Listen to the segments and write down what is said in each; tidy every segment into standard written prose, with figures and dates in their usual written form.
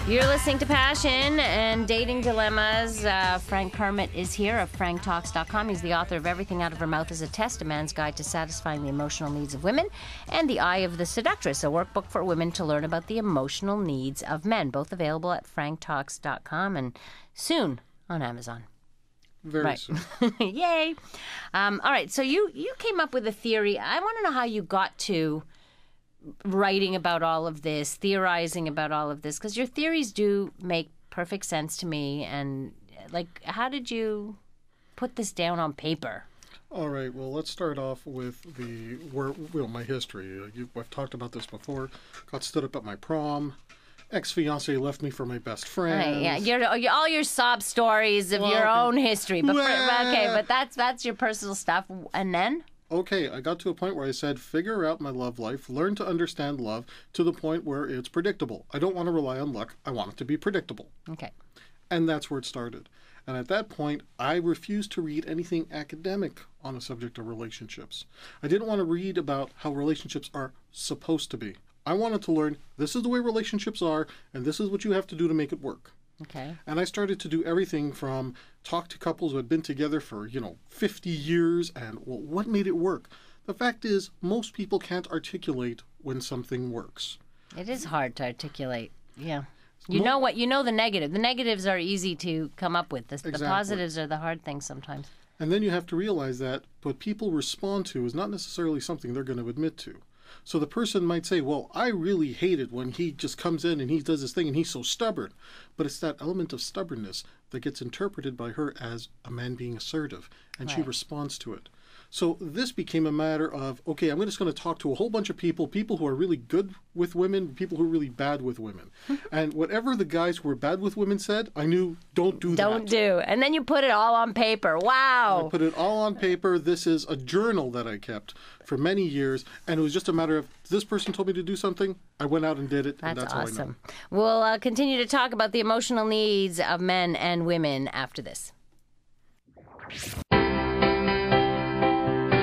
You're listening to Passion and Dating Dilemmas. Frank Kermit is here of franktalks.com. He's the author of Everything Out of Her Mouth is a Test, A Man's Guide to Satisfying the Emotional Needs of Women, and The Eye of the Seductress, a workbook for women to learn about the emotional needs of men, both available at franktalks.com and soon on Amazon. Very soon. Yay. All right, so you came up with a theory. I want to know how you got to writing about all of this, theorizing about all of this, because your theories do make perfect sense to me. And, like, how did you put this down on paper? All right, well, let's start off with my history. I've talked about this before. Got stood up at my prom. Ex-fiance left me for my best friend. Right, yeah, all your sob stories of your own history. But but that's your personal stuff. And then? Okay, I got to a point where I said, figure out my love life, learn to understand love to the point where it's predictable. I don't want to rely on luck. I want it to be predictable. Okay. And that's where it started. And at that point, I refused to read anything academic on the subject of relationships. I didn't want to read about how relationships are supposed to be. I wanted to learn, this is the way relationships are, and this is what you have to do to make it work. Okay. And I started to do everything from talk to couples who had been together for, 50 years, and, well, what made it work? The fact is, most people can't articulate when something works. It is hard to articulate, yeah. You know the negative. The negatives are easy to come up with. The positives are the hard things sometimes. And then you have to realize that what people respond to is not necessarily something they're going to admit to. So the person might say, well, I really hate it when he just comes in and he does this thing and he's so stubborn. But it's that element of stubbornness that gets interpreted by her as a man being assertive, and she responds to it. So this became a matter of, okay, I'm just going to talk to a whole bunch of people who are really good with women, people who are really bad with women. And whatever the guys who were bad with women said, I knew, don't do that. Don't do. And then you put it all on paper. Wow. I put it all on paper. This is a journal that I kept for many years. And it was just a matter of, this person told me to do something, I went out and did it. And that's awesome. How I know. We'll continue to talk about the emotional needs of men and women after this.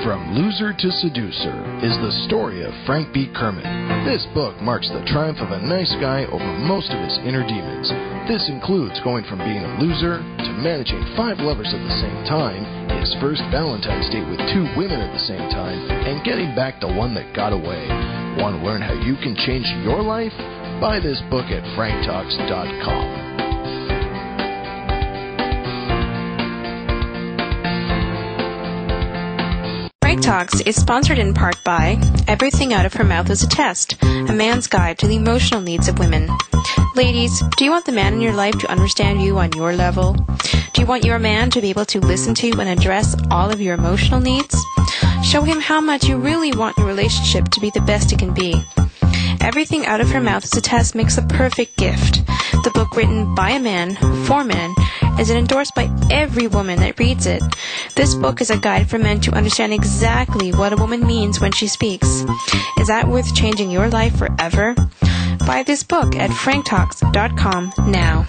From Loser to Seducer is the story of Frank B. Kermit. This book marks the triumph of a nice guy over most of his inner demons. This includes going from being a loser to managing 5 lovers at the same time, his first Valentine's date with 2 women at the same time, and getting back the one that got away. Want to learn how you can change your life? Buy this book at franktalks.com. Frank Talks is sponsored in part by Everything Out of Her Mouth is a Test, a man's guide to the emotional needs of women. Ladies, do you want the man in your life to understand you on your level? Do you want your man to be able to listen to and address all of your emotional needs? Show him how much you really want your relationship to be the best it can be. Everything Out of Her Mouth is a Test makes the perfect gift. The book, written by a man, for men, is endorsed by every woman that reads it. This book is a guide for men to understand exactly what a woman means when she speaks. Is that worth changing your life forever? Buy this book at franktalks.com now.